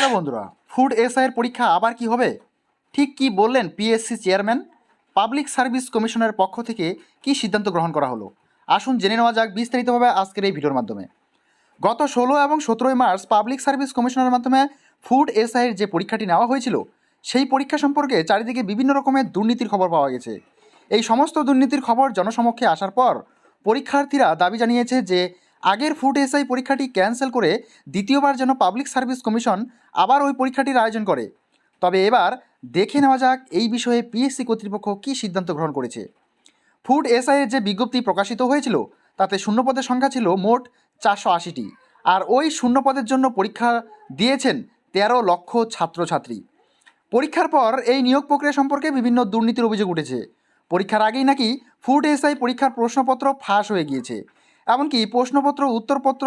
Hello বন্ধুরা, food এসআইয়ের পরীক্ষা আবার কি হবে? ঠিক কি বললেন পিএসসি চেয়ারম্যান? পাবলিক সার্ভিস কমিশনের পক্ষ থেকে কি সিদ্ধান্ত গ্রহণ করা হলো? আসুন জেনে নেওয়া যাক বিস্তারিতভাবে আজকের এই ভিডিওর মাধ্যমে। গত 16 এবং 17 মার্চ পাবলিক সার্ভিস কমিশনের মাধ্যমে ফুড এসআইয়ের যে পরীক্ষাটি নেওয়া হয়েছিল, সেই পরীক্ষা সম্পর্কে চারিদিকে বিভিন্ন রকমের দুর্নীতির খবর পাওয়া গেছে। এই সমস্ত দুর্নীতির খবর জনসমক্ষে আসার পর পরীক্ষার্থীরা দাবি জানিয়েছে যে আগের ফুড এসআই পরীক্ষাটি ক্যান্সেল করে দ্বিতীয়বার যেন পাবলিক সার্ভিস কমিশন আবার ওই পরীক্ষাটির আয়োজন করে। তবে এবার দেখে নেওয়া যাক এই বিষয়ে পিএসসি কর্তৃপক্ষ কী সিদ্ধান্ত গ্রহণ করেছে। ফুড এসআইয়ের যে বিজ্ঞপ্তি প্রকাশিত হয়েছিল তাতে শূন্যপদের সংখ্যা ছিল মোট 480টি, আর ওই শূন্যপদের জন্য পরীক্ষা দিয়েছেন 13 লক্ষ ছাত্রছাত্রী। পরীক্ষার পর এই নিয়োগ প্রক্রিয়া সম্পর্কে বিভিন্ন দুর্নীতির অভিযোগ উঠেছে। পরীক্ষার আগেই নাকি ফুড এসআই পরীক্ষার প্রশ্নপত্র ফাঁস হয়ে গিয়েছে, এমনকি প্রশ্নপত্র উত্তরপত্র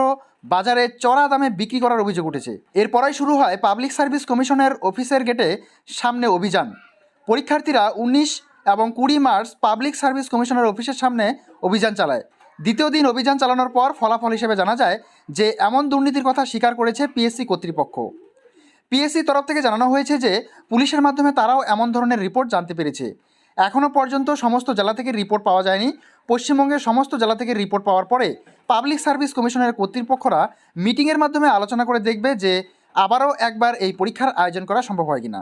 বাজারে চড়া দামে বিক্রি করার অভিযোগ উঠেছে। এরপরই শুরু হয় পাবলিক সার্ভিস কমিশনের অফিসের গেটে সামনে অভিযান। পরীক্ষার্থীরা 19 এবং 20 মার্চ পাবলিক সার্ভিস কমিশনের অফিসের সামনে অভিযান চালায়। দ্বিতীয় দিন অভিযান চালানোর পর ফলাফল হিসেবে জানা যায় যে এমন দুর্নীতির কথা স্বীকার করেছে পিএসসি কর্তৃপক্ষ। পিএসসি তরফ থেকে জানানো হয়েছে যে পুলিশের মাধ্যমে তারাও এমন ধরনের রিপোর্ট জানতে পেরেছে। এখনও পর্যন্ত সমস্ত জেলা থেকে রিপোর্ট পাওয়া যায়নি। পশ্চিমবঙ্গের সমস্ত জেলা থেকে রিপোর্ট পাওয়ার পরে পাবলিক সার্ভিস কমিশনের কর্তৃপক্ষরা মিটিংয়ের মাধ্যমে আলোচনা করে দেখবে যে আবারও একবার এই পরীক্ষার আয়োজন করা সম্ভব হয় কিনা।